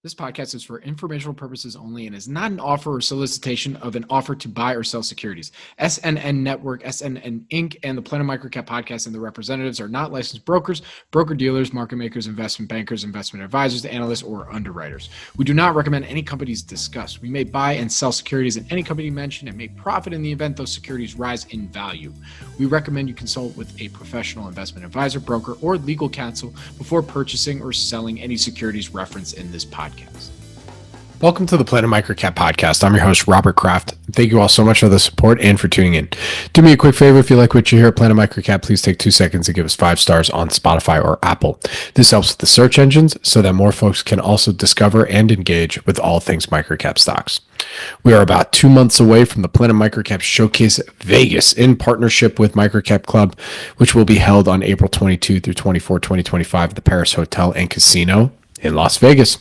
This podcast is for informational purposes only and is not an offer or solicitation of an offer to buy or sell securities. SNN Network, SNN Inc., and the Planet MicroCap podcast and the representatives are not licensed brokers, broker-dealers, market makers, investment bankers, investment advisors, analysts, or underwriters. We do not recommend any companies discussed. We may buy and sell securities in any company mentioned and may profit in the event those securities rise in value. We recommend you consult with a professional investment advisor, broker, or legal counsel before purchasing or selling any securities referenced in this podcast. Welcome to the Planet MicroCap podcast. I'm your host, Robert Kraft. Thank you all so much for the support and for tuning in. Do me a quick favor. If you like what you hear at Planet MicroCap, please take 2 seconds to give us 5 stars on Spotify or Apple. This helps with the search engines so that more folks can also discover and engage with all things microcap stocks. We are about 2 months away from the Planet MicroCap Showcase Vegas in partnership with MicroCap Club, which will be held on April 22 through 24, 2025 at the Paris Hotel and Casino in Las Vegas.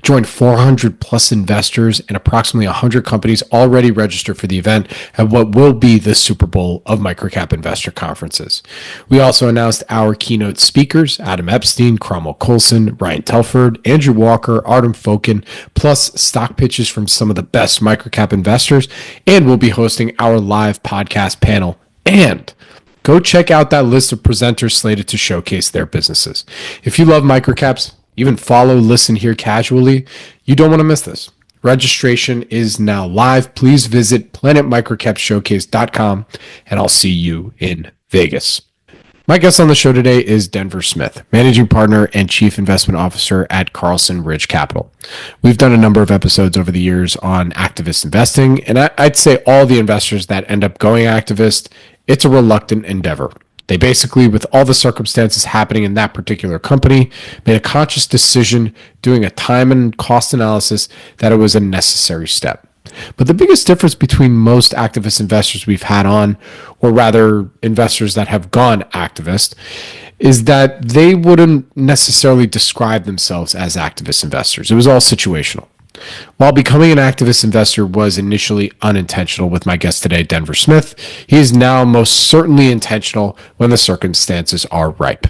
Join 400 plus investors and approximately 100 companies already registered for the event at what will be the Super Bowl of microcap investor conferences. We also announced our keynote speakers, Adam Epstein, Cromwell Coulson, Ryan Telford, Andrew Walker, Artem Fokin, plus stock pitches from some of the best microcap investors, and we'll be hosting our live podcast panel. And go check out that list of presenters slated to showcase their businesses. If you love microcaps, even follow, listen here casually, you don't want to miss this. Registration is now live. Please visit planetmicrocapshowcase.com and I'll see you in Vegas. My guest on the show today is Denver Smith, Managing Partner and Chief Investment Officer at Carlson Ridge Capital. We've done a number of episodes over the years on activist investing, and I'd say all the investors that end up going activist, it's a reluctant endeavor. They basically, with all the circumstances happening in that particular company, made a conscious decision doing a time and cost analysis that it was a necessary step. But the biggest difference between most activist investors we've had on, or rather investors that have gone activist, is that they wouldn't necessarily describe themselves as activist investors. It was all situational. While becoming an activist investor was initially unintentional with my guest today, Denver Smith, he is now most certainly intentional when the circumstances are ripe.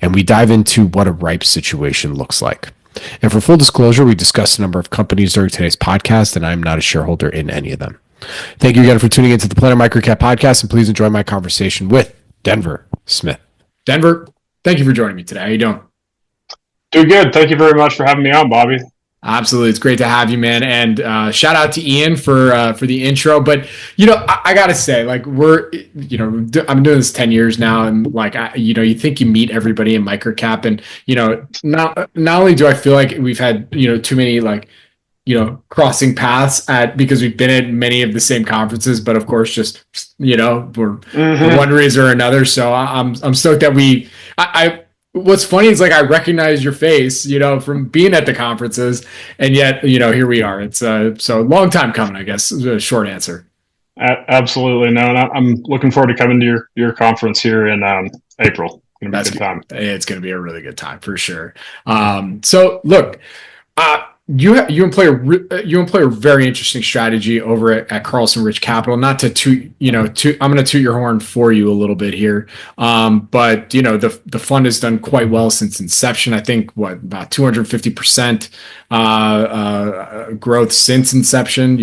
And we dive into what a ripe situation looks like. And for full disclosure, we discussed a number of companies during today's podcast, and I'm not a shareholder in any of them. Thank you again for tuning into the Planet MicroCap podcast, and please enjoy my conversation with Denver Smith. Denver, thank you for joining me today. How you doing? Doing good. Thank you very much for having me on, Bobby. Absolutely. It's great to have you, man. And shout out to Ian for the intro. But, I got to say, like, I've been doing this 10 years now. And like, you think you meet everybody in microcap. And, not only do I feel like we've had, too many, like, crossing paths because we've been at many of the same conferences, but of course, just, we're for one reason or another. So I'm stoked that what's funny is like I recognize your face, from being at the conferences, and yet, here we are. It's so long time coming, I guess. Is a short answer. Absolutely, no, and I'm looking forward to coming to your conference here in April. It's gonna be a good time. It's going to be a really good time for sure. So look, you employ a very interesting strategy over at Carlson Ridge Capital. Not to toot, I'm going to toot your horn for you a little bit here. But the fund has done quite well since inception. I think about 250% growth since inception.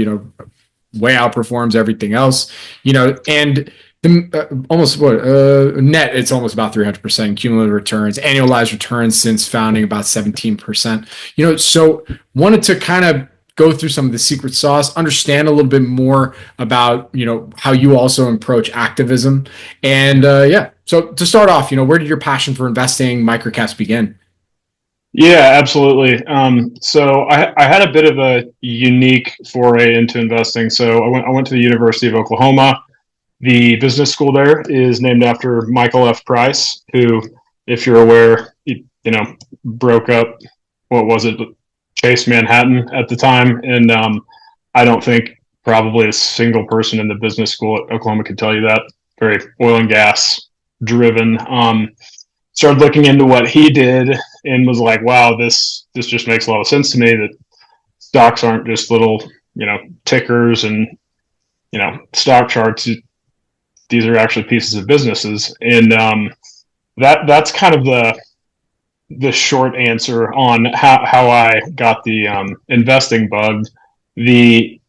Way outperforms everything else. And almost net, it's almost about 300% cumulative returns, annualized returns since founding about 17%. So wanted to kind of go through some of the secret sauce, understand a little bit more about how you also approach activism, and So to start off, where did your passion for investing microcaps begin? Yeah, absolutely. So I had a bit of a unique foray into investing. So I went to the University of Oklahoma. The business school there is named after Michael F. Price, who, if you're aware, broke up, Chase Manhattan at the time. And I don't think probably a single person in the business school at Oklahoma could tell you that. Very oil and gas driven. Started looking into what he did and was like, wow, this just makes a lot of sense to me, that stocks aren't just little, tickers and, stock charts. These are actually pieces of businesses. And that's kind of the short answer on how I got the investing bug. The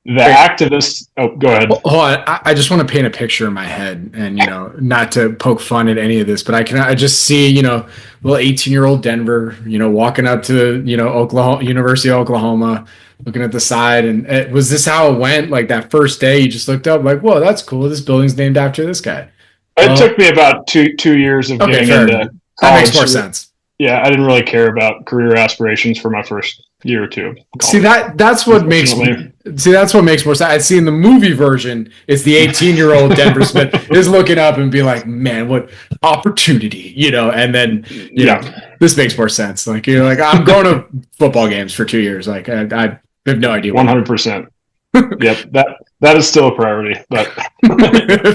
the Wait, activists. Oh, go ahead. hold on. I just want to paint a picture in my head, and not to poke fun at any of this, but I just see little 18-year-old Denver, walking up to Oklahoma University of Oklahoma, looking at the side, and was this how it went? Like that first day, you just looked up, like, whoa, that's cool. This building's named after this guy. It Well, took me about two years of okay, getting fair into enough. That makes college. more sense. Yeah, I didn't really care about career aspirations for my first year or two of See college, unfortunately. that's what makes more sense. I see in the movie version, it's the 18-year-old Denver Smith is looking up and be like, man, what opportunity, and then Yeah, this makes more sense. Like you're like, I'm going to football games for 2 years. Like I have no idea what I'm 100%. Yep, that is still a priority, but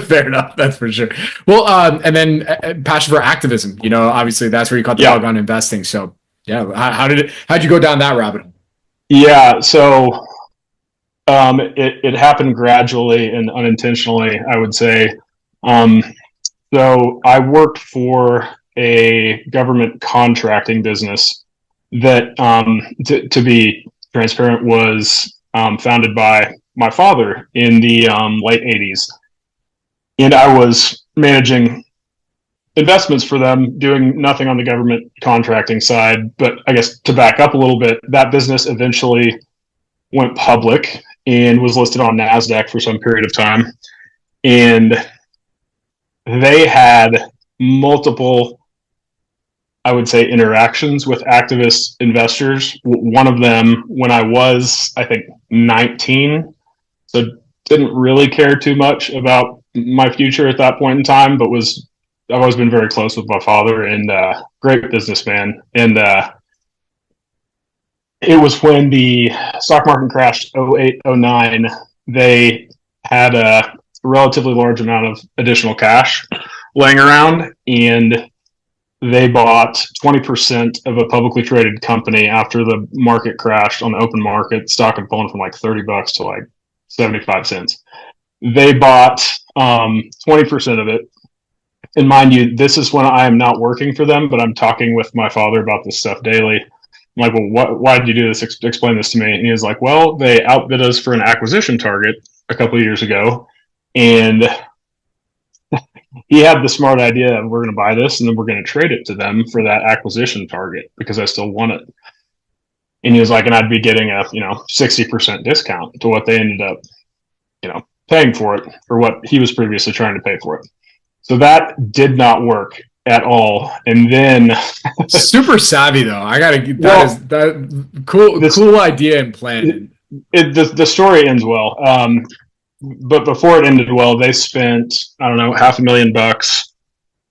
fair enough. That's for sure. Well, and then passion for activism. Obviously that's where you caught the bug yeah, on investing. So yeah, how'd you go down that rabbit hole? yeah. So it happened gradually and unintentionally, I would say. Um, so I worked for a government contracting business that, to be transparent, was founded by my father in the late 80s. And I was managing investments for them, doing nothing on the government contracting side. But I guess to back up a little bit, that business eventually went public and was listed on NASDAQ for some period of time. And they had multiple, I would say, interactions with activist investors. One of them, when I was, I think, 19, so didn't really care too much about my future at that point in time, but I've always been very close with my father and great businessman. And it was when the stock market crashed 08, 09. They had a relatively large amount of additional cash laying around, and they bought 20% of a publicly traded company after the market crashed on the open market. Stock had fallen from like $30 to like 75 cents. They bought 20% of it. And mind you, this is when I am not working for them, but I'm talking with my father about this stuff daily. I'm like, well, why did you do this? Explain this to me. And he was like, well, they outbid us for an acquisition target a couple of years ago. And he had the smart idea of we're going to buy this and then we're going to trade it to them for that acquisition target because I still want it. And he was like, and I'd be getting a 60% discount to what they ended up paying for it, or what he was previously trying to pay for it. So that did not work at all. And then Super savvy though. I gotta. That cool. Cool idea and plan. The story ends well. But before it ended well, they spent, I don't know, $500,000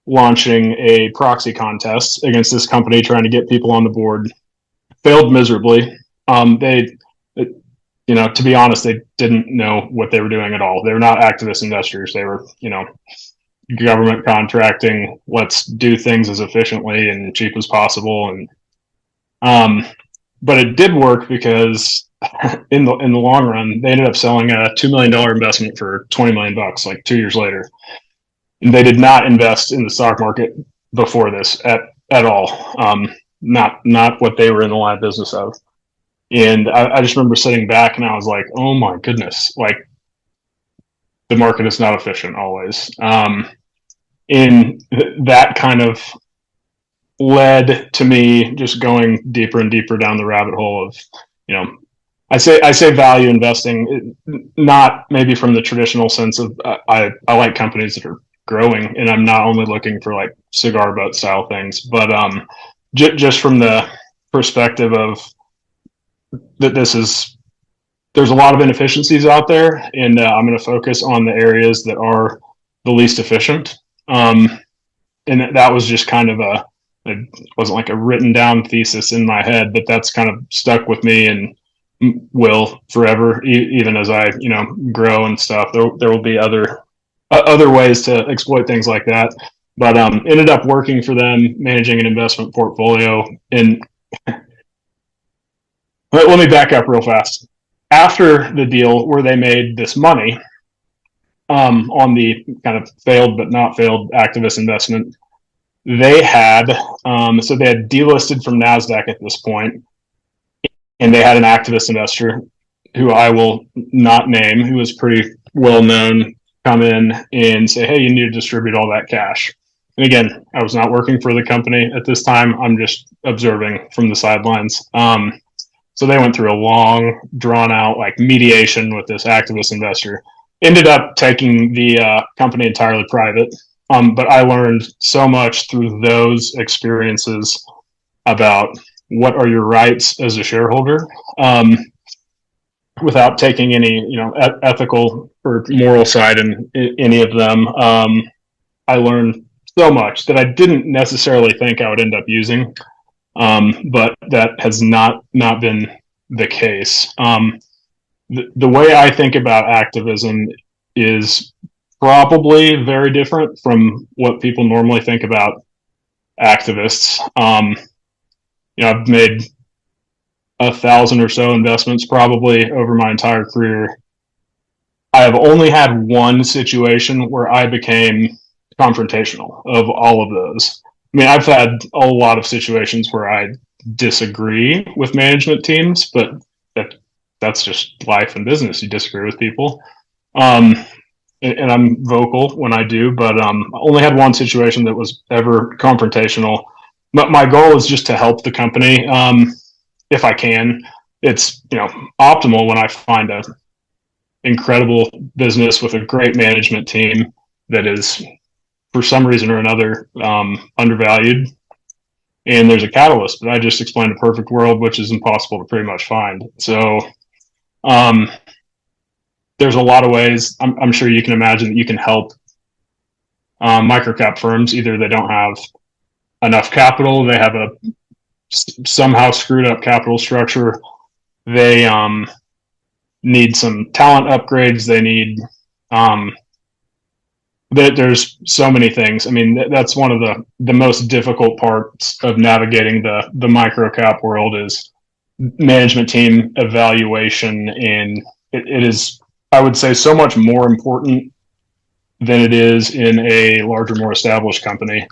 launching a proxy contest against this company, trying to get people on the board. Failed miserably. To be honest, they didn't know what they were doing at all. They were not activist investors. They were, government contracting. Let's do things as efficiently and cheap as possible. And but it did work because in the long run, they ended up selling a $2 million investment for $20 million, like 2 years later. And they did not invest in the stock market before this at all. Not what they were in the line of business of. And I just remember sitting back and I was like, oh my goodness, like the market is not efficient always. And that kind of led to me just going deeper and deeper down the rabbit hole of, I say value investing, not maybe from the traditional sense of I like companies that are growing, and I'm not only looking for like cigar butt style things, but just from the perspective of that there's a lot of inefficiencies out there, and I'm going to focus on the areas that are the least efficient. And that was just kind of it wasn't like a written down thesis in my head, but that's kind of stuck with me and will forever, even as I, grow and stuff. There will be other ways to exploit things like that. But ended up working for them, managing an investment portfolio. And let me back up real fast. After the deal where they made this money on the kind of failed but not failed activist investment, they had so they had delisted from NASDAQ at this point, and they had an activist investor who I will not name, who was pretty well known, come in and say, hey, you need to distribute all that cash. And again, I was not working for the company at this time. I'm just observing from the sidelines. So they went through a long, drawn out like mediation with this activist investor. Ended up taking the company entirely private. But I learned so much through those experiences about what are your rights as a shareholder, without taking any, ethical or moral side in any of them. I learned so much that I didn't necessarily think I would end up using, but that has not been the case. The way I think about activism is probably very different from what people normally think about activists. I've made 1,000 or so investments probably over my entire career. I have only had one situation where I became confrontational of all of those. I mean, I've had a lot of situations where I disagree with management teams, but that's just life and business. You disagree with people. And I'm vocal when I do, but I only had one situation that was ever confrontational. But my goal is just to help the company if I can. It's optimal when I find a incredible business with a great management team that is, for some reason or another, undervalued, and there's a catalyst. But I just explained a perfect world, which is impossible to pretty much find. So there's a lot of ways. I'm sure you can imagine that you can help microcap firms. Either they don't have enough capital, they have a somehow screwed up capital structure, they need some talent upgrades, they need there's so many things. I mean, that's one of the most difficult parts of navigating the microcap world is management team evaluation, and it is, I would say, so much more important than it is in a larger, more established company.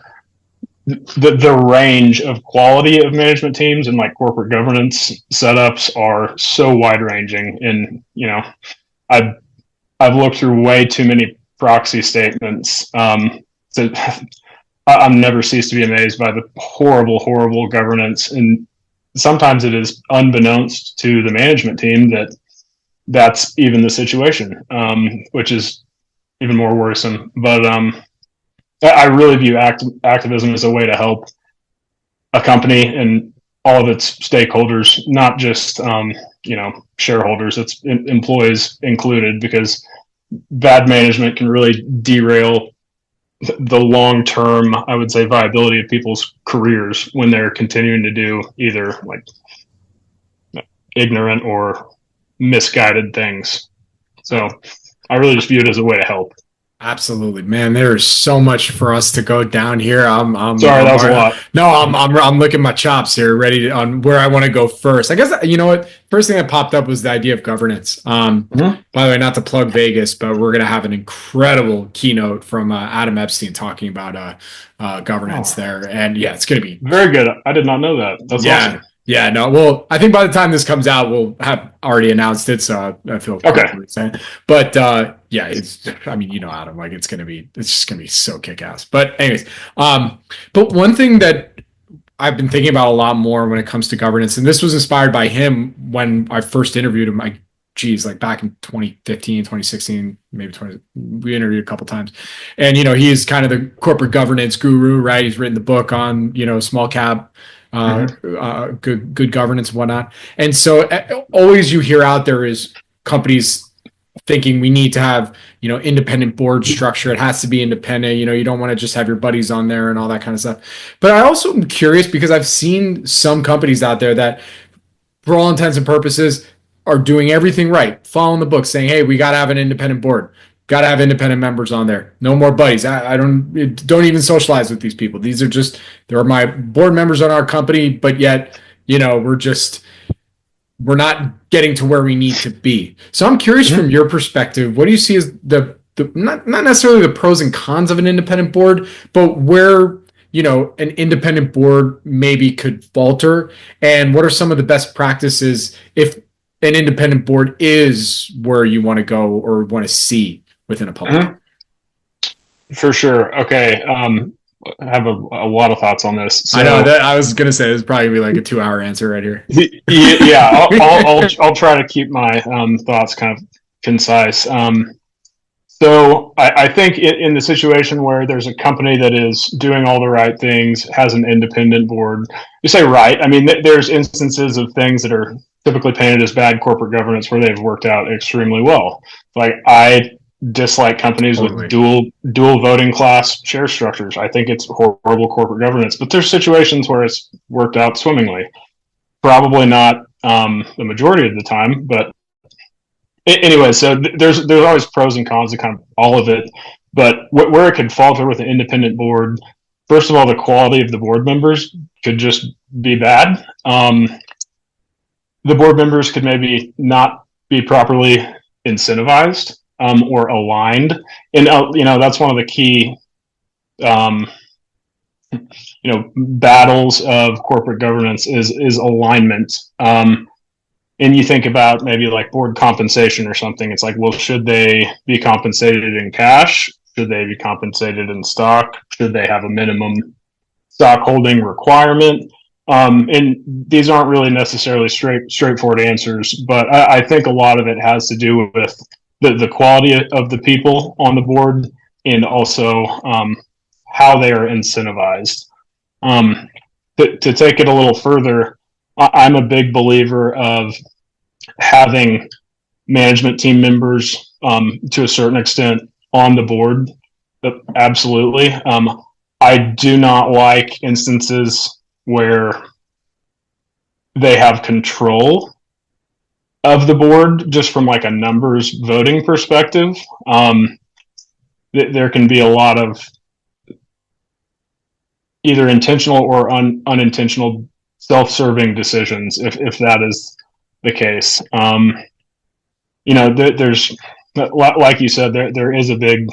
The range of quality of management teams and like corporate governance setups are so wide ranging, and I've looked through way too many proxy statements. I'm never ceased to be amazed by the horrible governance, and sometimes it is unbeknownst to the management team that's even the situation, which is even more worrisome. But I really view activism as a way to help a company and all of its stakeholders, not just shareholders, it's employees included, because bad management can really derail the long-term, I would say, viability of people's careers when they're continuing to do either like ignorant or misguided things. So I really just view it as a way to help. Absolutely, man. There is so much for us to go down here. Sorry, that was a lot. No, I'm licking my chops here, ready on where I want to go first. I guess you know what. First thing that popped up was the idea of governance. By the way, not to plug Vegas, but we're gonna have an incredible keynote from Adam Epstein talking about governance there, and yeah, it's gonna be very good. I did not know that. That's awesome. Yeah, no. Well, I think by the time this comes out, we'll have already announced it, so I feel okay. Saying. But yeah, it's. I mean, Adam, like it's just gonna be so kick-ass. But anyways, but one thing that I've been thinking about a lot more when it comes to governance, and this was inspired by him when I first interviewed him. Like, like back in 2015, 2016, maybe 20. We interviewed a couple times, and he's kind of the corporate governance guru, right? He's written the book on small cap. Good governance and whatnot. And so always you hear out there is companies thinking we need to have, independent board structure. It has to be independent. You don't want to just have your buddies on there and all that kind of stuff. But I also am curious because I've seen some companies out there that, for all intents and purposes, are doing everything right, following the book, saying, hey, we got to have an independent board. Got to have independent members on there. No more buddies. I don't even socialize with these people. They're my board members on our company, but yet, we're not getting to where we need to be. So I'm curious from your perspective, what do you see as the not necessarily the pros and cons of an independent board, but where an independent board maybe could falter? And what are some of the best practices if an independent board is where you want to go or want to see within a public company? For sure. Okay. I have a lot of thoughts on this. So, I know that I was going to say it's probably be like a 2 hour answer right here. yeah, I'll try to keep my thoughts kind of concise. So I think in the situation where there's a company that is doing all the right things, has an independent board, you say right. I mean, there's instances of things that are typically painted as bad corporate governance where they've worked out extremely well. Like I dislike companies with Totally. dual voting class share structures. I think it's horrible corporate governance. But there's situations where it's worked out swimmingly. Probably not the majority of the time, but anyway, so there's always pros and cons to kind of all of it, but where it could falter with an independent board, first of all, the quality of the board members could just be bad. The board members could maybe not be properly incentivized or aligned, and that's one of the key battles of corporate governance is alignment. And you think about maybe like board compensation or something. It's like, well, should they be compensated in cash? Should they be compensated in stock? Should they have a minimum stock holding requirement? And these aren't really necessarily straightforward answers, but I think a lot of it has to do with the quality of the people on the board and also how they are incentivized. To take it a little further, I'm a big believer of having management team members to a certain extent on the board. But absolutely. I do not like instances where they have control of the board just from like a numbers voting perspective. There can be a lot of either intentional or unintentional self-serving decisions if that is the case. There's, like you said, there is a big,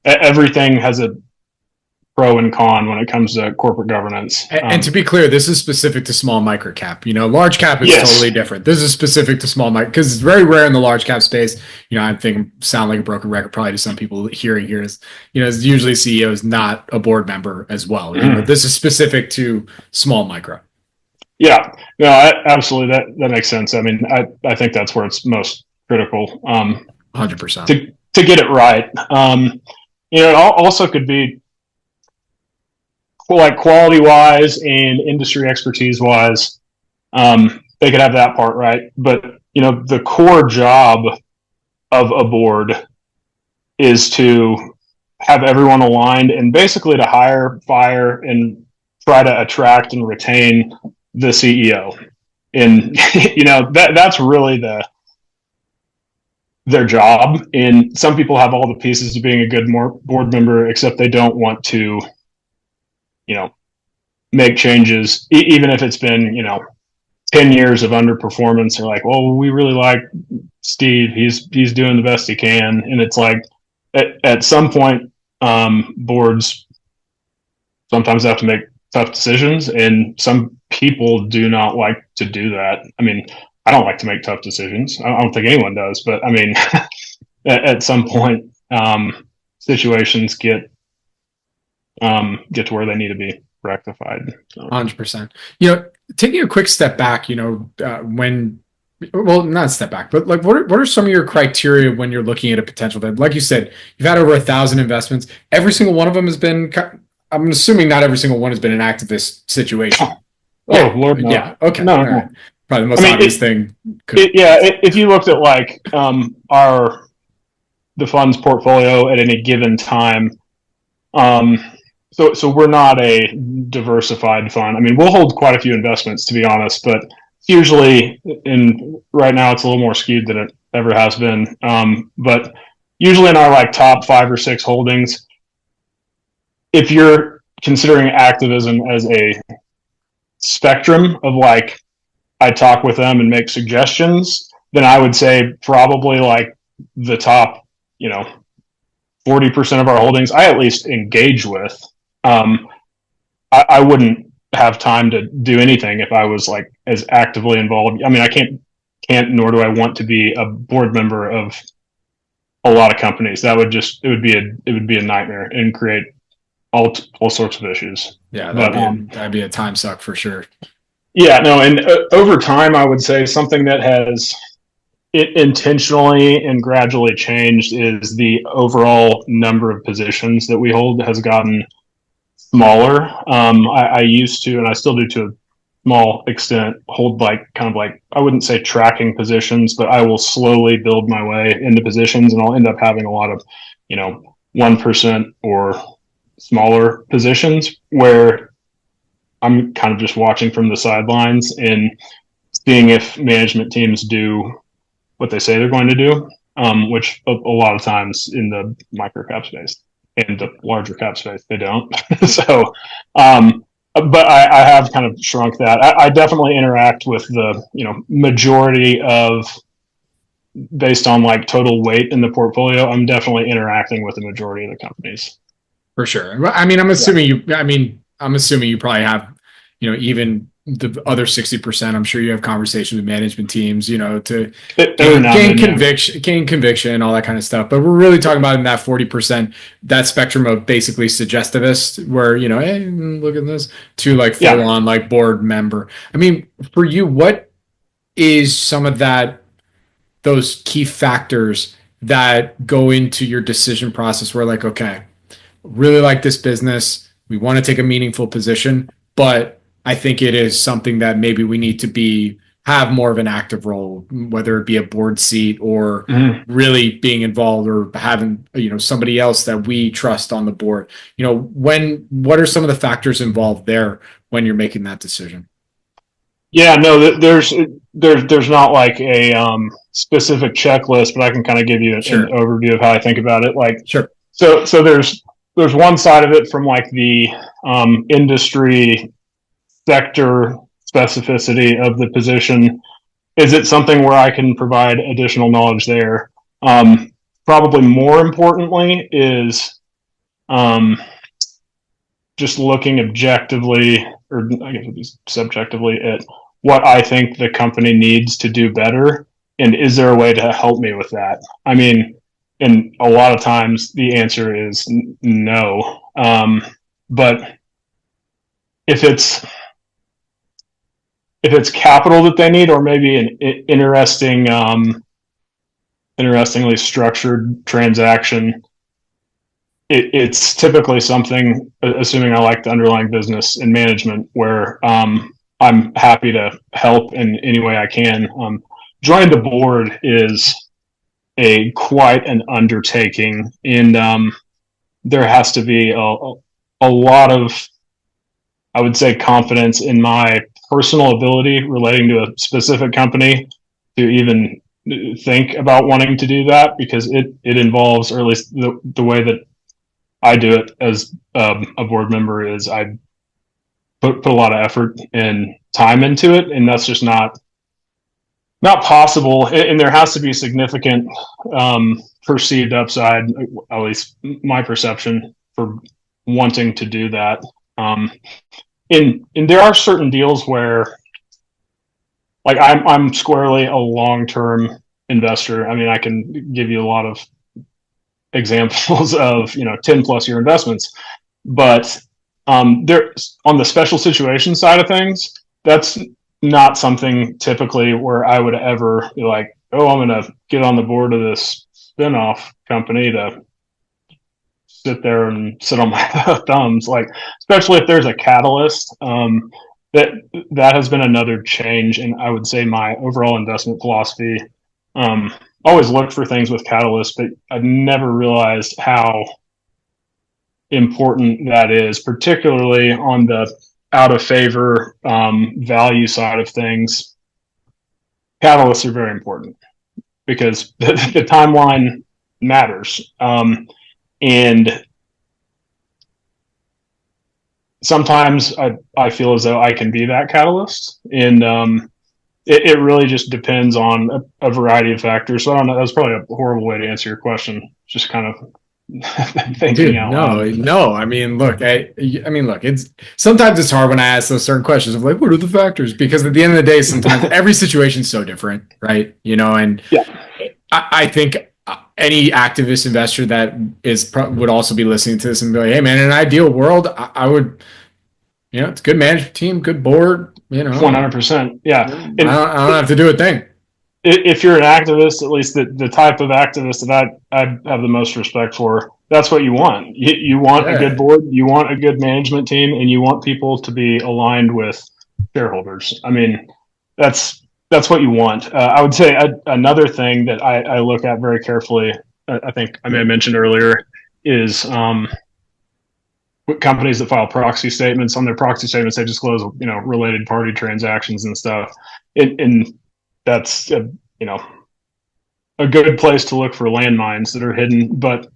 everything has a pro and con when it comes to corporate governance. And to be clear, this is specific to small microcap. Large cap is Yes. totally different. This is specific to small micro because it's very rare in the large cap space. I think sound like a broken record probably to some people hearing here is, usually CEO is not a board member as well. This is specific to small micro. Yeah, no, absolutely. That makes sense. I mean, I think that's where it's most critical. 100%. To get it right. It also could be like quality wise and industry expertise wise. They could have that part right, but the core job of a board is to have everyone aligned and basically to hire, fire, and try to attract and retain the CEO. And that's really their job. And some people have all the pieces to being a good board member, except they don't want to make changes, even if it's been 10 years of underperformance. They're like, well, we really like Steve, he's doing the best he can. And it's like at some point boards sometimes have to make tough decisions, and some people do not like to do that. I mean, I don't like to make tough decisions. I don't think anyone does, but I mean, at some point, situations get to where they need to be rectified. 100%. Taking a quick step back, not a step back, but like, what are some of your criteria when you're looking at a potential? Like you said, you've had over 1,000 investments. Every single one of them has been. I'm assuming not every single one has been an activist situation. Oh, Lord, no. Yeah. Okay. No. Right. Probably the most obvious thing. If you looked at like the fund's portfolio at any given time, so we're not a diversified fund. I mean, we'll hold quite a few investments, to be honest, but usually, right now, it's a little more skewed than it ever has been. But usually in our like top 5 or 6 holdings, if you're considering activism as a spectrum of like, I talk with them and make suggestions, then I would say probably like the top, 40% of our holdings I at least engage with. Um, I wouldn't have time to do anything if I was like as actively involved. I mean, I can't, nor do I want to be a board member of a lot of companies. That would just, it would be a nightmare and create all sorts of issues. Yeah, But that'd be a time suck for sure. yeah, no, and over time, I would say something that has it intentionally and gradually changed is the overall number of positions that we hold has gotten smaller. I used to, and I still do to a small extent, hold like kind of like, I wouldn't say tracking positions, but I will slowly build my way into positions and I'll end up having a lot of, 1% or smaller positions where I'm kind of just watching from the sidelines and seeing if management teams do what they say they're going to do, which a lot of times in the microcap space and the larger cap space, they don't. So, but I have kind of shrunk that. I definitely interact with the, majority of based on like total weight in the portfolio. I'm definitely interacting with the majority of the companies. For sure. I mean, I'm assuming you probably have, even the other 60%, I'm sure you have conversations with management teams, to gain conviction, all that kind of stuff. But we're really talking about in that 40%, that spectrum of basically suggestivist where, hey, look at this, to like full on like board member. I mean, for you, what is some of those key factors that go into your decision process where like, okay, really like this business. We want to take a meaningful position, but I think it is something that maybe we need to have more of an active role, whether it be a board seat or really being involved or having, somebody else that we trust on the board. What are some of the factors involved there when you're making that decision? Yeah, no, there's not like a specific checklist, but I can kind of give you an overview of how I think about it. Like, sure. So there's one side of it from like the industry sector specificity of the position. Is it something where I can provide additional knowledge there? Probably more importantly is just looking objectively, or I guess subjectively, at what I think the company needs to do better, and is there a way to help me with that? I mean, and a lot of times the answer is no. But if it's capital that they need, or maybe an interestingly structured transaction, it's typically something, assuming I like the underlying business and management, where I'm happy to help in any way I can. Joining the board is quite an undertaking, and there has to be a lot of, I would say, confidence in my personal ability relating to a specific company to even think about wanting to do that, because it involves, or at least the way that I do it as a board member, is I put a lot of effort and time into it, and that's just not possible. And there has to be significant perceived upside, at least my perception, for wanting to do that. And there are certain deals where, like, I'm squarely a long-term investor. I mean, I can give you a lot of examples of 10+ year investments, but there, on the special situation side of things, that's not something typically where I would ever be like, oh, I'm going to get on the board of this spinoff company to sit there and sit on my thumbs. Like, especially if there's a catalyst. That has been another change, and I would say my overall investment philosophy. Always looked for things with catalysts, but I've never realized how important that is, particularly on the out of favor value side of things. Catalysts are very important because the timeline matters, and sometimes I feel as though I can be that catalyst, and it really just depends on a variety of factors. So I don't know. That's probably a horrible way to answer your question. Just kind of thinking Dude, out no, loud. no. I mean, look, look. It's sometimes it's hard when I ask those certain questions of like, what are the factors? Because at the end of the day, sometimes every situation is so different, right? And Yeah. I think any activist investor that would also be listening to this and be like, hey, man, in an ideal world, I would, it's a good management team, good board, 100%. Yeah. And I don't have to do a thing. if you're an activist, at least the type of activist that I have the most respect for, that's what you want. You want a good Yeah. board, you want a good management team, and you want people to be aligned with shareholders. I mean, that's what you want. I would say another thing that I look at very carefully, I think I may have mentioned earlier, is companies that file proxy statements. On their proxy statements, they disclose related party transactions and stuff, and that's a good place to look for landmines that are hidden. But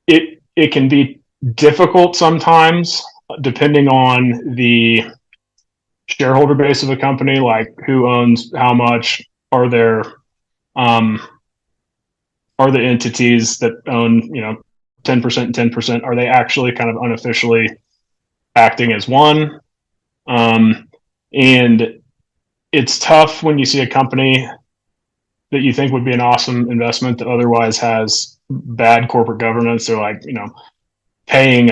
it can be difficult sometimes, depending on the shareholder base of a company, like who owns how much. Um, are the entities that own 10% and 10%, are they actually kind of unofficially acting as one? And it's tough when you see a company that you think would be an awesome investment that otherwise has bad corporate governance, or like paying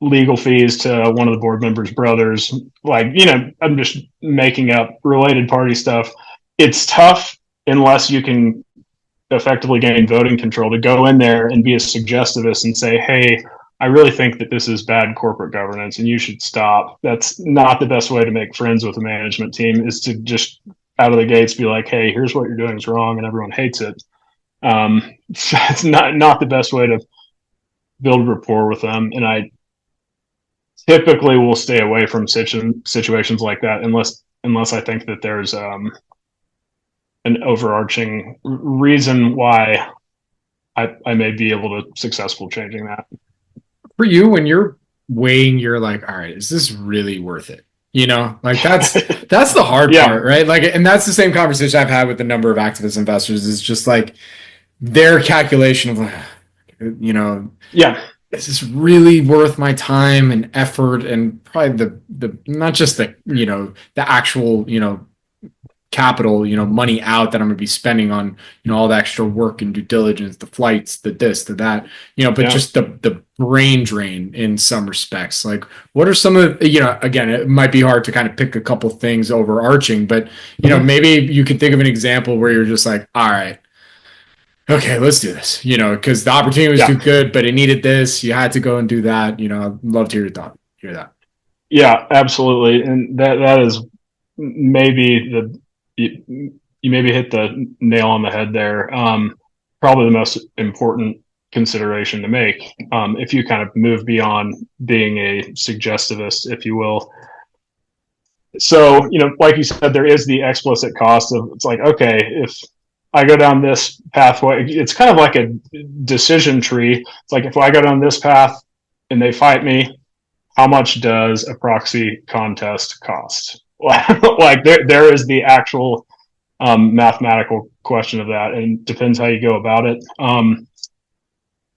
legal fees to one of the board members' brothers. Like, I'm just making up related party stuff. It's tough unless you can effectively gain voting control to go in there and be a suggestivist and say, hey, I really think that this is bad corporate governance and you should stop. That's not the best way to make friends with a management team, is to just out of the gates be like, hey, here's what you're doing is wrong, and everyone hates it. It's not the best way to build rapport with them. And I typically will stay away from situations like that unless I think that there's an overarching reason why I may be able to successful changing that. For you, when you're weighing, you're like, all right, is this really worth it? Like that's the hard Yeah. part, right? Like, and that's the same conversation I've had with a number of activist investors. Is just like their calculation of, Yeah. is this really worth my time and effort, and probably the not just the actual capital, money out that I'm going to be spending on, all the extra work and due diligence, the flights, the this, the that, but just the brain drain in some respects. Like, what are some of, again, it might be hard to kind of pick a couple things overarching, but, maybe you can think of an example where you're just like, all right, okay, let's do this, because the opportunity was too good, but it needed this. You had to go and do that. I'd love to hear that. Yeah, absolutely. And that is maybe you maybe hit the nail on the head there. Probably the most important consideration to make, if you kind of move beyond being a suggestivist, if you will. So, like you said, there is the explicit cost of, it's like, okay, if I go down this pathway, it's kind of like a decision tree. It's like, if I go down this path and they fight me, how much does a proxy contest cost? Like, there is the actual mathematical question of that, and it depends how you go about it.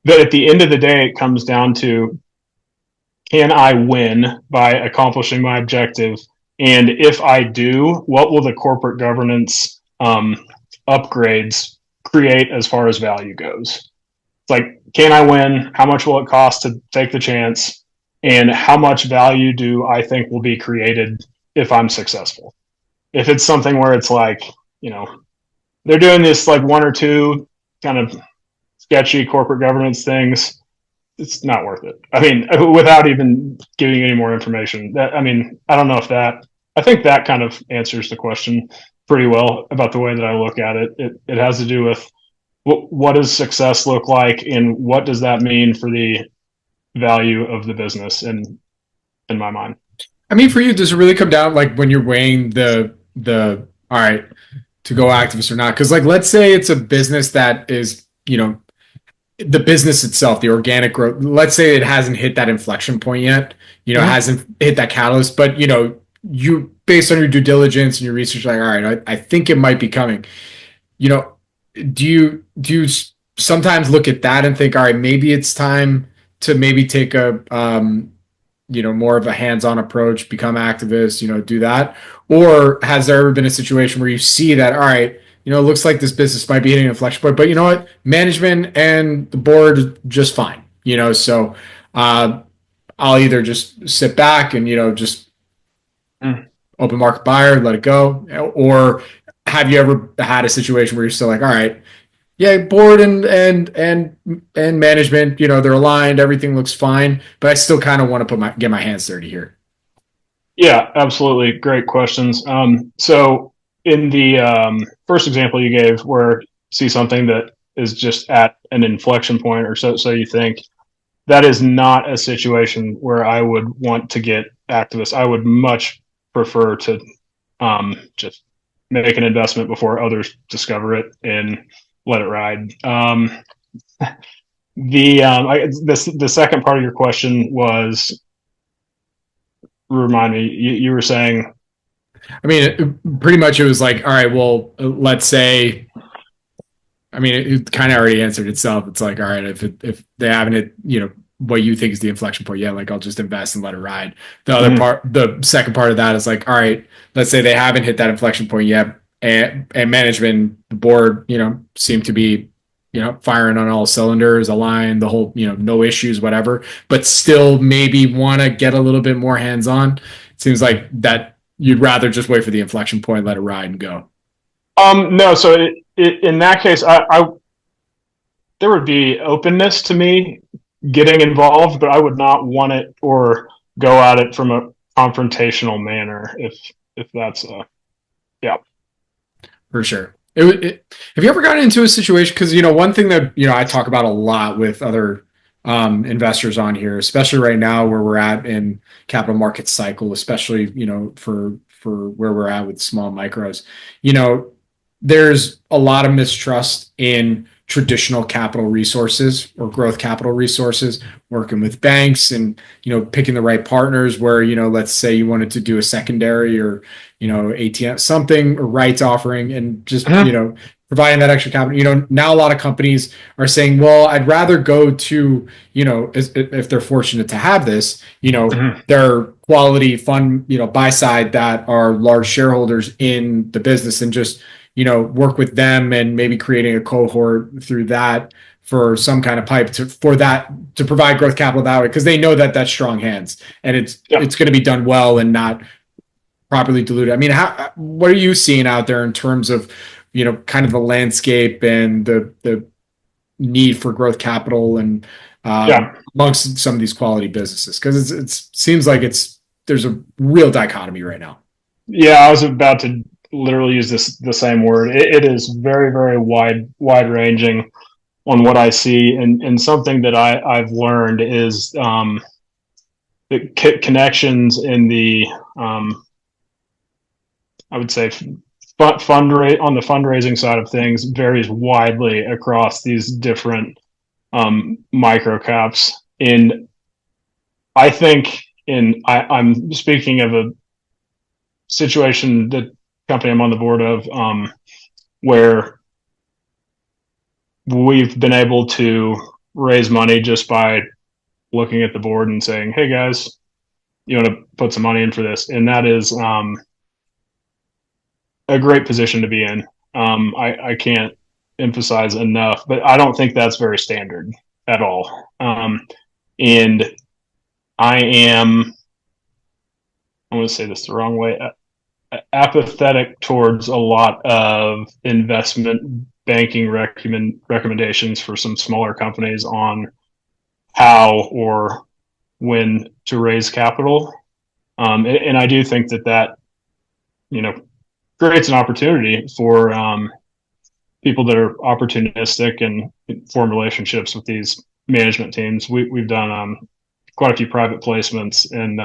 But at the end of the day, it comes down to, can I win by accomplishing my objective? And if I do, what will the corporate governance upgrades create as far as value goes? It's like, can I win? How much will it cost to take the chance? And how much value do I think will be created if I'm successful? If it's something where it's like, they're doing this like one or two kind of sketchy corporate governance things, it's not worth it. I mean, without even giving any more information, I don't know if I think that kind of answers the question pretty well about the way that I look at it. It has to do with what does success look like, and what does that mean for the value of the business in my mind. I mean, for you, does it really come down like when you're weighing the all right, to go activist or not? Because like, let's say it's a business that is, the business itself, the organic growth, let's say it hasn't hit that inflection point yet, hasn't hit that catalyst, but you based on your due diligence and your research, like, all right, I think it might be coming. Do you sometimes look at that and think, all right, maybe it's time to maybe take a more of a hands-on approach, become activists, do that? Or has there ever been a situation where you see that, all right, it looks like this business might be hitting an inflection point, but you know what? Management and the board just fine, so uh, I'll either just sit back and, just Mm. open market buyer, let it go. Or have you ever had a situation where you're still like, all right, yeah, board and management, they're aligned, everything looks fine, but I still kind of want to get my hands dirty here. Yeah, absolutely. Great questions. So in the first example you gave, where you see something that is just at an inflection point, or so you think, that is not a situation where I would want to get activists. I would much prefer to just make an investment before others discover it and let it ride. The second part of your question was, remind me. You were saying, I mean, pretty much it was like, all right, well, let's say, I mean, it kind of already answered itself. It's like, all right, if they haven't hit, what you think is the inflection point, yeah, like I'll just invest and let it ride. The second part of that is like, all right, let's say they haven't hit that inflection point yet, and management, the board, seem to be, firing on all cylinders, aligned, the whole, no issues, whatever, but still maybe want to get a little bit more hands on. It seems like that you'd rather just wait for the inflection point, let it ride and go. no. So in that case, there would be openness to me getting involved, but I would not want it or go at it from a confrontational manner. If that's yeah. For sure. Have you ever gotten into a situation? Because one thing that I talk about a lot with other investors on here, especially right now where we're at in capital market cycle, especially for where we're at with small micros, you know, there's a lot of mistrust in traditional capital resources or growth capital resources, working with banks and picking the right partners. Where let's say you wanted to do a secondary or ATM something or rights offering, and just Mm-hmm. providing that extra capital. Now a lot of companies are saying, well, I'd rather go to if they're fortunate to have this, Mm-hmm. their quality fund, buy side that are large shareholders in the business, and just work with them and maybe creating a cohort through that for some kind of pipe to provide growth capital that way, because they know that that's strong hands and it's Yeah. it's going to be done well and not properly diluted. I mean, what are you seeing out there in terms of kind of the landscape and the need for growth capital and Yeah. amongst some of these quality businesses? Because it seems like there's a real dichotomy right now. Yeah. I was about to literally use the same word. It is very, very wide ranging on what I see, and something that I've learned is the connections in the I would say on the fundraising side of things varies widely across these different microcaps. And I think I'm speaking of a situation, the company I'm on the board of, where we've been able to raise money just by looking at the board and saying, "Hey guys, you want to put some money in for this?" And that is a great position to be in. I can't emphasize enough, but I don't think that's very standard at all. And I am, I want to say this the wrong way, apathetic towards a lot of investment banking recommendations for some smaller companies on how or when to raise capital. And I do think that you know creates an opportunity for people that are opportunistic and form relationships with these management teams. We've done quite a few private placements, and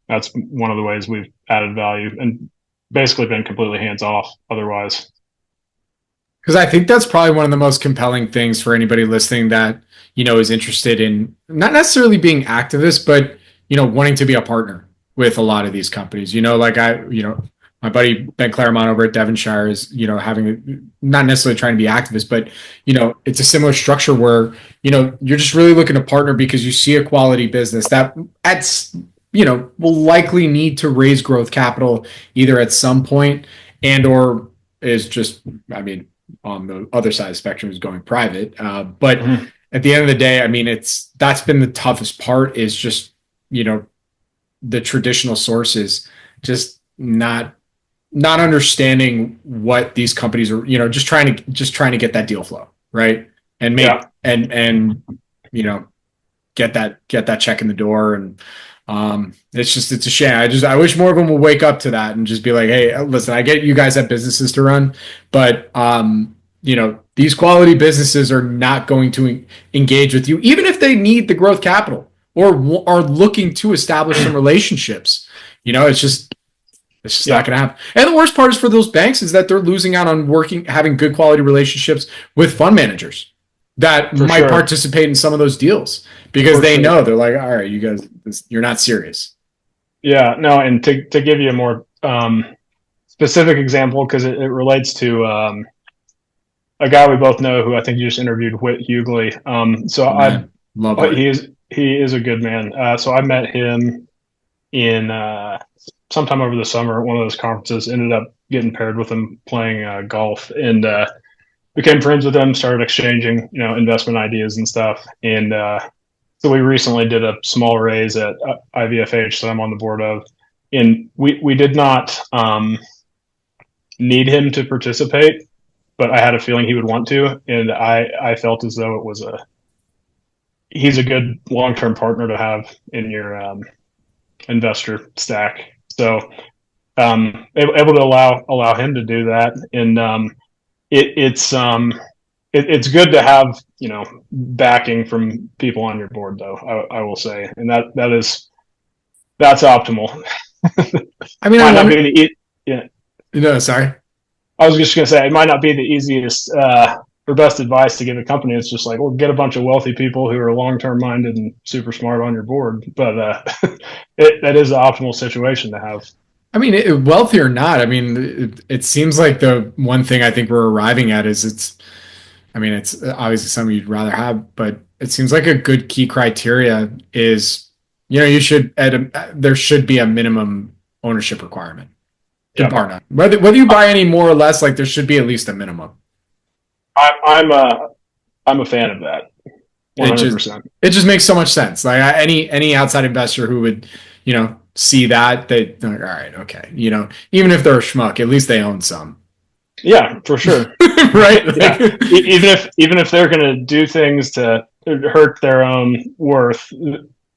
that's one of the ways we've added value and basically been completely hands off otherwise. Because I think that's probably one of the most compelling things for anybody listening that is interested in not necessarily being activists, but wanting to be a partner with a lot of these companies. Like my buddy Ben Claremont over at Devonshire is, having not necessarily trying to be activist, but it's a similar structure where you're just really looking to partner because you see a quality business that will likely need to raise growth capital either at some point and or is just, I mean, on the other side of the spectrum is going private. But at the end of the day, I mean, that's been the toughest part is just the traditional sources just not understanding what these companies are, just trying to get that deal flow, right? And make and get that check in the door. And it's a shame. I wish more of them would wake up to that and just be like, hey, listen, I get you guys have businesses to run, but these quality businesses are not going to engage with you, even if they need the growth capital or are looking to establish some relationships. It's just not going to happen. And the worst part is for those banks is that they're losing out on having good quality relationships with fund managers that might participate in some of those deals because they know they're like, all right, you guys, you're not serious. Yeah, no. And to give you a more specific example, because it relates to a guy we both know who I think you just interviewed, Whit Hughley. I love it. He is a good man. So I met him in sometime over the summer at one of those conferences. Ended up getting paired with him playing golf, and became friends with him. Started exchanging investment ideas and stuff. And so we recently did a small raise at IVFH that I'm on the board of, and we did not need him to participate, but I had a feeling he would want to, and I felt as though he's a good long-term partner to have in your investor stack. So able to allow him to do that, and it's good to have backing from people on your board, though. I will say, and that's optimal. I mean, sorry. I was just going to say it might not be the easiest or best advice to give a company. It's just like, well, get a bunch of wealthy people who are long-term minded and super smart on your board. But that is the optimal situation to have. I mean, wealthy or not, I mean, it seems like the one thing I think we're arriving at is it's obviously something you'd rather have, but it seems like a good key criteria is, you should, there should be a minimum ownership requirement. Yep. Whether you buy any more or less, like there should be at least a minimum. I'm a fan of that. 100%. It just makes so much sense. Like any outside investor who would, see that, they're like, all right, okay, even if they're a schmuck, at least they own some. Yeah, for sure. Right? Yeah. Even if they're going to do things to hurt their own worth,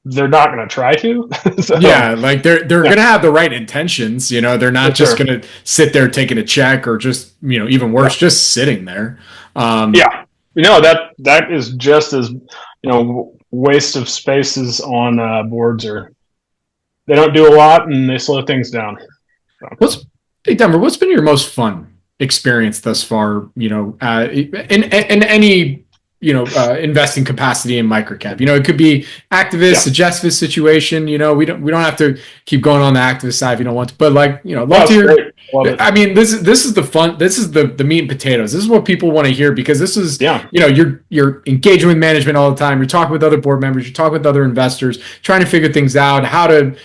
they're not going to try to. So, yeah, like they're going to have the right intentions. They're not just going to sit there taking a check or just even worse, just sitting there. That is just as waste of spaces on boards, or they don't do a lot and they slow things down. So. Hey Denver, what's been your most fun experience thus far? In any investing capacity in microcap. It could be activist, suggestive situation. We don't have to keep going on the activist side if you don't want to. But love to hear. I mean, this is the fun. This is the meat and potatoes. This is what people want to hear because this is you're engaging with management all the time. You're talking with other board members. You're talking with other investors, trying to figure things out, how to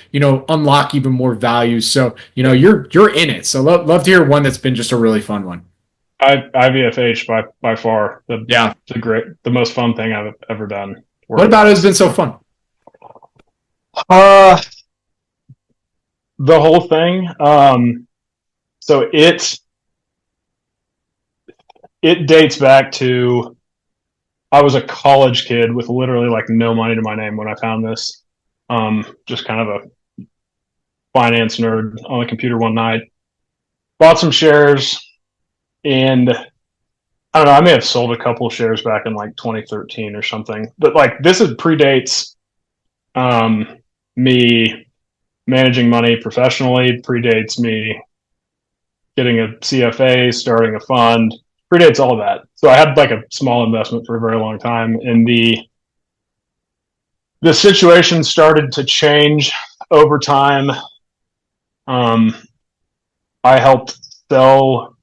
unlock even more value. So you're in it. So love to hear one that's been just a really fun one. IVFH by far the most fun thing I've ever done. What about it has been so fun? The whole thing. So it dates back to I was a college kid with literally like no money to my name when I found this. Just kind of a finance nerd on the computer one night. Bought some shares. And I don't know, I may have sold a couple of shares back in like 2013 or something. But like this predates me managing money professionally, predates me getting a CFA, starting a fund, predates all of that. So I had like a small investment for a very long time. And the situation started to change over time. I helped sell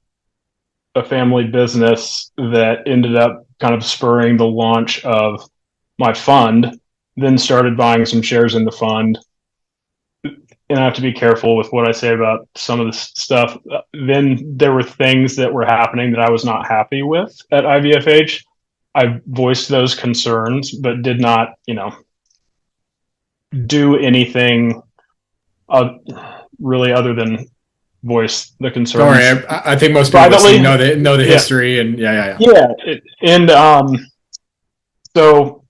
a family business that ended up kind of spurring the launch of my fund, then started buying some shares in the fund. And I have to be careful with what I say about some of this stuff. Then there were things that were happening that I was not happy with at IVFH. I voiced those concerns, but did not, do anything really other than voice the concerns. Don't worry, I think most people privately know the yeah. history, and yeah. And so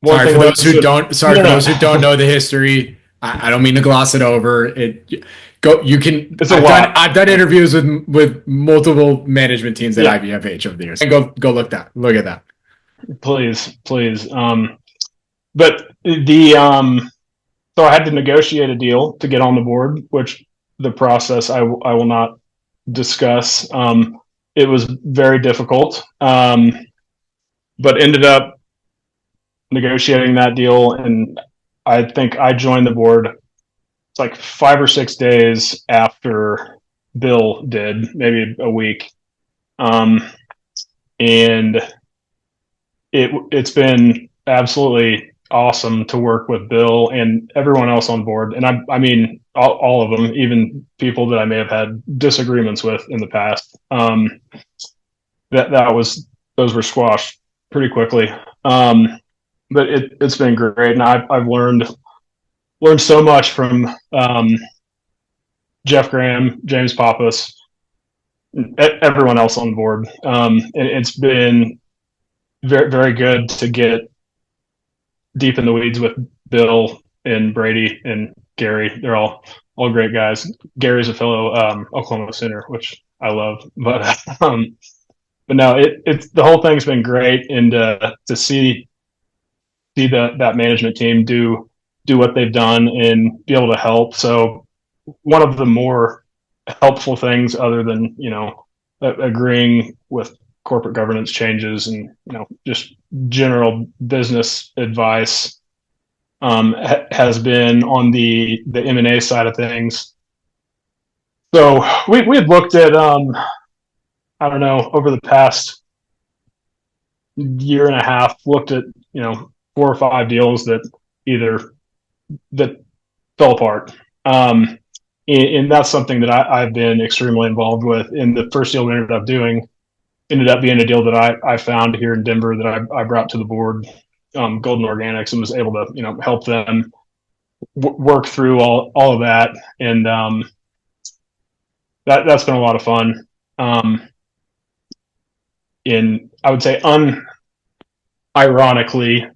one Sorry thing for those who so, don't. Sorry for those who don't know the history. I don't mean to gloss it over. You can. It's a lot. I've done interviews with multiple management teams at IVFH over the years. And go look at that. Please. But so I had to negotiate a deal to get on the board, which the process I will not discuss. It was very difficult, but ended up negotiating that deal, and I think I joined the board. It's like 5 or 6 days after Bill did, maybe a week, and it's been absolutely awesome to work with Bill and everyone else on board. And I mean, all of them, even people that I may have had disagreements with in the past. Those were squashed pretty quickly. But it's been great, and I've learned so much from Jeff Graham, James Pappas, everyone else on board. And it's been very, very good to get deep in the weeds with Bill and Brady and Gary. They're all great guys. Gary's a fellow Oklahoma Sooner, which I love. But no, it's the whole thing's been great, and to see that management team do what they've done and be able to help. So one of the more helpful things, other than agreeing with corporate governance changes and just general business advice, has been on the M&A side of things. So we had looked at I don't know, over the past year and a half, looked at 4 or 5 deals that fell apart. And that's something that I've been extremely involved with. And the first deal we ended up being a deal that I found here in Denver that I brought to the board, Golden Organics, and was able to help them work through all of that. And that's been a lot of fun. And I would say unironically,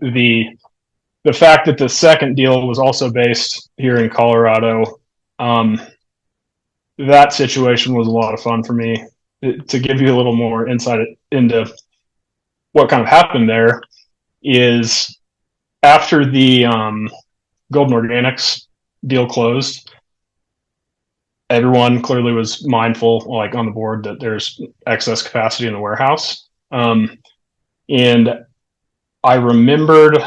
the fact that the second deal was also based here in Colorado, that situation was a lot of fun for me. To give you a little more insight into what kind of happened there, is after the Golden Organics deal closed, everyone clearly was mindful, like on the board, that there's excess capacity in the warehouse. And I remembered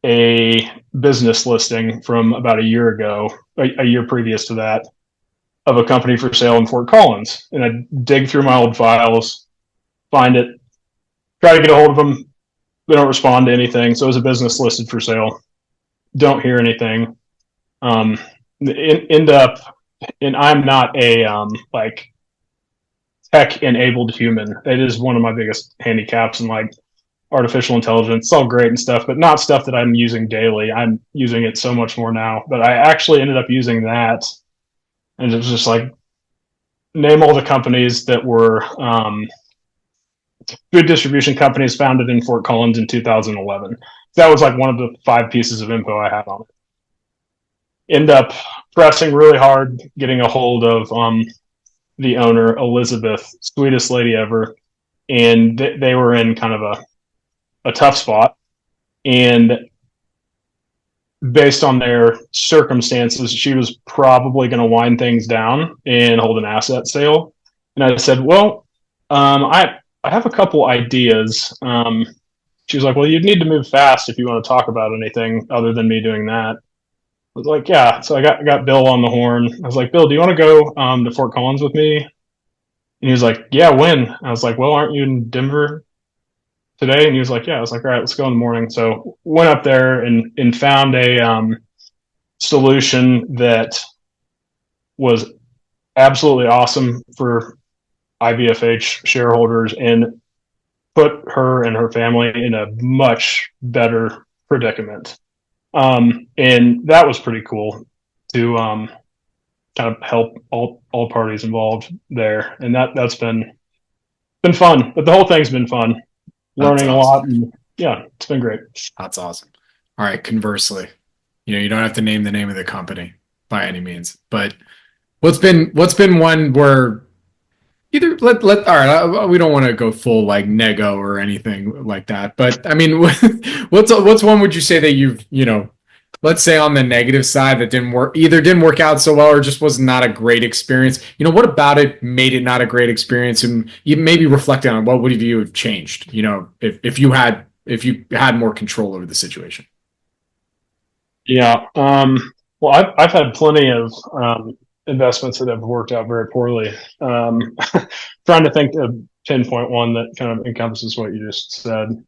a business listing from about a year ago, a year previous to that, of a company for sale in Fort Collins. And I dig through my old files, find it, try to get a hold of them. They don't respond to anything. So it was a business listed for sale. Don't hear anything. End up, and I'm not a tech enabled human. It is one of my biggest handicaps, and artificial intelligence. It's all great and stuff, but not stuff that I'm using daily. I'm using it so much more now. But I actually ended up using that, and it was just name all the companies that were food distribution companies founded in Fort Collins in 2011. That was one of the 5 pieces of info I had on it. End up pressing really hard, getting a hold of the owner, Elizabeth, sweetest lady ever, and they were in kind of a tough spot. And based on their circumstances, she was probably going to wind things down and hold an asset sale. And I said, well, I have a couple ideas. She was like, well, you'd need to move fast if you want to talk about anything other than me doing that. was like, yeah. So I got Bill on the horn. I was like, Bill, do you want to go to Fort Collins with me? And he was like, yeah, when? I was like, well, aren't you in Denver today? And he was like, yeah. I was like, all right, let's go in the morning. So went up there and found a solution that was absolutely awesome for IVFH shareholders and put her and her family in a much better predicament. And that was pretty cool to kind of help all parties involved there. And that's been fun. But the whole thing's been fun. That's Learning a awesome. lot, and yeah, it's been great. That's awesome. All right. Conversely, you don't have to name the name of the company by any means, but what's been one where either all right, we don't want to go full like nego or anything like that, but I mean, what's one would you say that let's say on the negative side that didn't work out so well or just was not a great experience? What about it made it not a great experience, and you maybe reflecting on what would you have changed? If you had more control over the situation. Yeah. Well, I've had plenty of investments that have worked out very poorly. Trying to think of pinpoint one that kind of encompasses what you just said.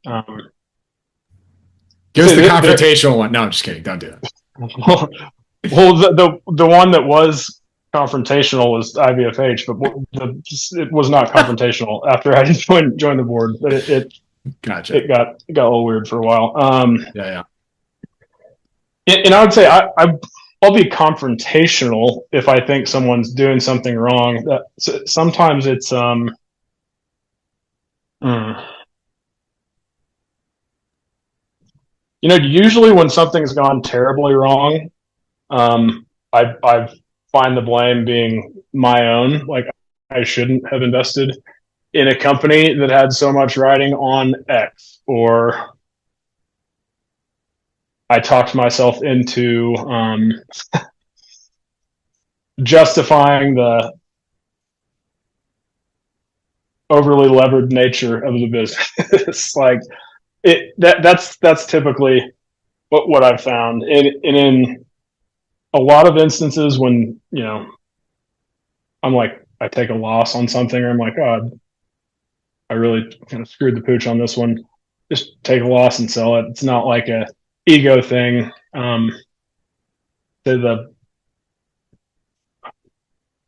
Give us the confrontational one. No, I'm just kidding. Don't do that. Well, the one that was confrontational was IVFH, but it was not confrontational after I joined the board. But Gotcha. it got a little weird for a while. Yeah. And I would say I'll be confrontational if I think someone's doing something wrong. Sometimes it's usually when something's gone terribly wrong, I find the blame being my own. Like I shouldn't have invested in a company that had so much riding on X, or I talked myself into justifying the overly levered nature of the business. Like that's typically what I've found. And in a lot of instances when, I'm like, I take a loss on something, or I'm like, oh, I really kind of screwed the pooch on this one. Just take a loss and sell it. It's not like a ego thing. I don't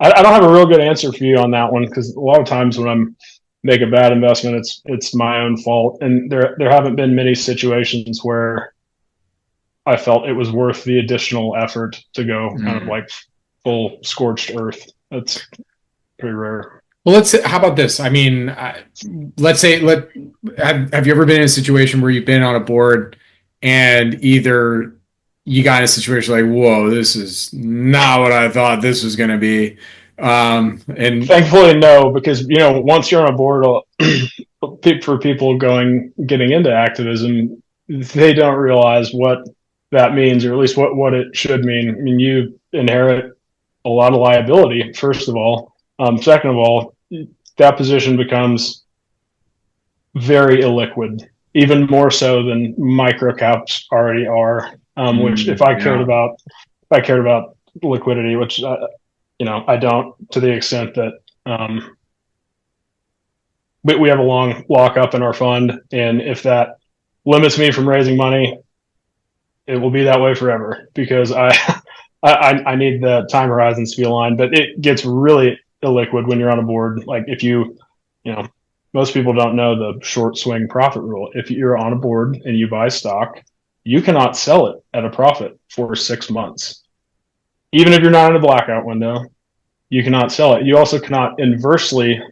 have a real good answer for you on that one, because a lot of times when I'm make a bad investment, it's my own fault, and there haven't been many situations where I felt it was worth the additional effort to go kind of like full scorched earth. That's pretty rare. Well, how about this? I mean, let's say, have you ever been in a situation where you've been on a board and either you got in a situation like, whoa, this is not what I thought this was going to be. And thankfully, no, because, once you're on a board, for people getting into activism, they don't realize what that means, or at least what it should mean. I mean, you inherit a lot of liability, first of all. Second of all, that position becomes very illiquid, even more so than microcaps already are. Which, if I cared about liquidity, which I don't, to the extent that we have a long lockup in our fund, and if that limits me from raising money, it will be that way forever, because I need the time horizons to be aligned. But it gets really illiquid when you're on a board. Like if most people don't know the short swing profit rule. If you're on a board and you buy stock, you cannot sell it at a profit for 6 months. Even if you're not in a blackout window, you cannot sell it. You also cannot inversely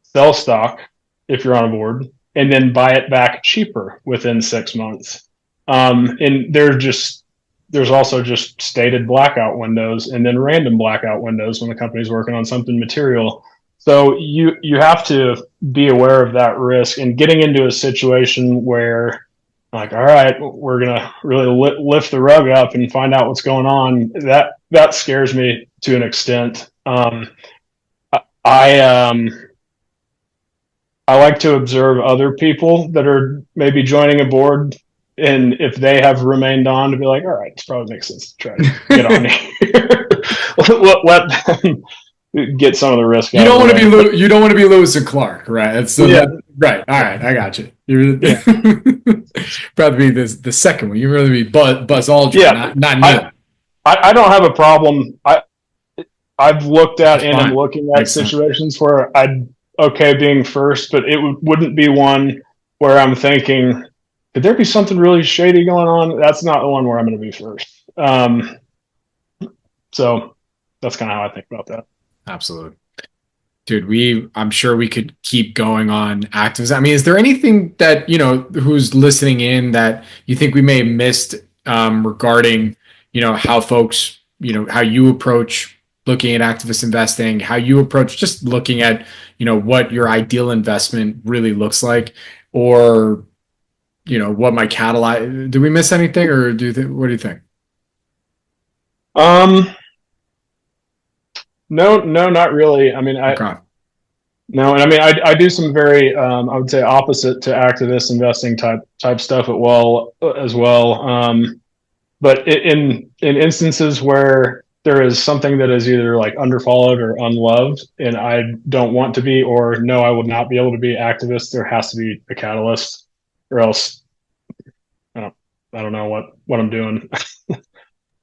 sell stock if you're on a board and then buy it back cheaper within 6 months. And there's also just stated blackout windows and then random blackout windows when the company's working on something material. So you have to be aware of that risk, and getting into a situation where, like, all right, we're gonna really lift the rug up and find out what's going on. That scares me to an extent. I like to observe other people that are maybe joining a board And if they have remained on, to be like, all right, it probably makes sense to try to get on here. let them get some of the risk You out don't of want the to be way. you don't want to be Lewis and Clark, right? So Yeah, right. All right, I got you. You're yeah, probably be the second one. You'd rather be Buzz Aldrin, yeah. not I, Neil. I don't have a problem. I've looked at That's and am fine. looking at Makes sense. situations where I'd okay being first, but it wouldn't be one where I'm thinking, could there be something really shady going on? That's not the one where I'm going to be first. So that's kind of how I think about that. Absolutely. Dude, I'm sure we could keep going on activism. I mean, is there anything that, who's listening in that you think we may have missed regarding, how folks, how you approach looking at activist investing, how you approach just looking at, what your ideal investment really looks like, or, what might catalyze? Do we miss anything, or what do you think? Um, no, no, not really. I mean, Okay. no, and I mean, I do some very, I would say, opposite to activist investing type stuff as well. But in instances where there is something that is either like underfollowed or unloved, and I don't want to be, or no, I would not be able to be activist, there has to be a catalyst, or else I don't, I don't know what I'm doing.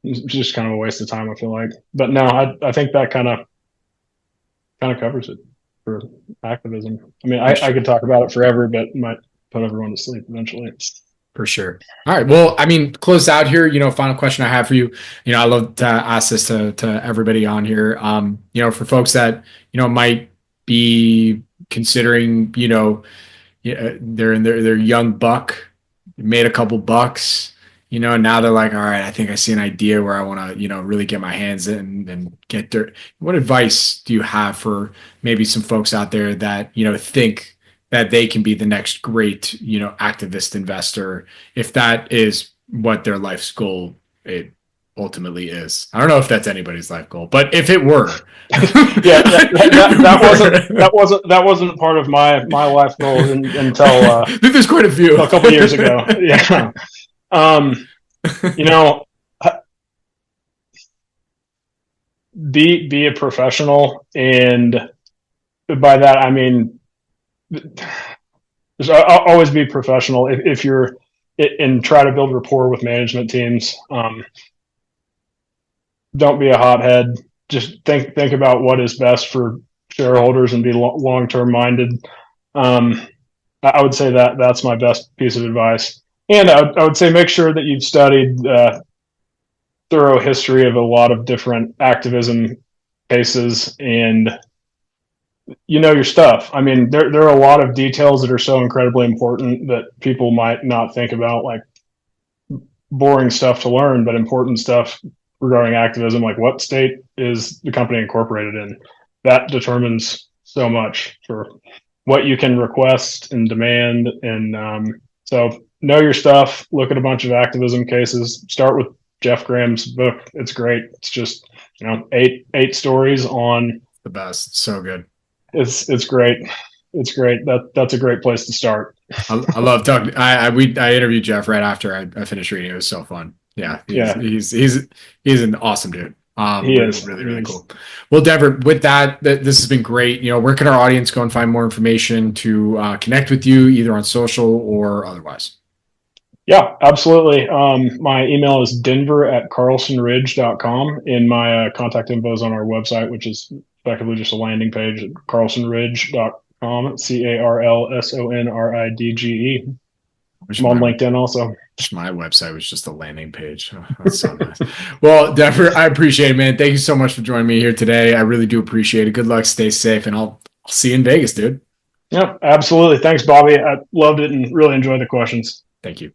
It's just kind of a waste of time, I feel like. But no, I think that kind of covers it for activism. I mean, For I sure. could talk about it forever, but might put everyone to sleep eventually. For sure. All right. Well, I mean, close out here, final question I have for you. I love to ask this to everybody on here. For folks that, might be considering, they're in their young buck, made a couple bucks, and now they're like, all right, I think I see an idea where I want to, really get my hands in and get there. What advice do you have for maybe some folks out there that, think that they can be the next great, activist investor, if that is what their life's goal it ultimately is? I don't know if that's anybody's life goal, but if it were, Yeah, if it were, that wasn't part of my life goal until I think there's quite a few. a couple of years ago. Yeah, um, you know, be a professional, and by that I mean just always be professional. If you're and try to build rapport with management teams. Don't be a hothead. Just think about what is best for shareholders and be long term minded. Um, I would say that that's my best piece of advice. And I would say make sure that you've studied thorough history of a lot of different activism cases, and you know your stuff. I mean, there are a lot of details that are so incredibly important that people might not think about, like boring stuff to learn, but important stuff regarding activism, like what state is the company incorporated in. That determines so much for what you can request and demand. And so know your stuff, look at a bunch of activism cases, start with Jeff Graham's book. It's great. It's just, eight stories on. The best. So good. It's great. It's great. That's a great place to start. I love talking. I interviewed Jeff right after I finished reading. It was so fun. Yeah, Yeah, he's an awesome dude. he Really, is. really, He really is. cool. Well, Dever, with that, this has been great. Where can our audience go and find more information to connect with you, either on social or otherwise? Yeah, absolutely. My email is denver@carlsonridge.com, and my contact info is on our website, which is effectively just a landing page at carlsonridge.com, CarlsonRidge. Wish I'm on my LinkedIn also. wish my website was just a landing page. Oh, that's so nice. Well, Dever, I appreciate it, man. Thank you so much for joining me here today. I really do appreciate it. Good luck. Stay safe, and I'll see you in Vegas, dude. Yeah, absolutely. Thanks, Bobby. I loved it and really enjoyed the questions. Thank you.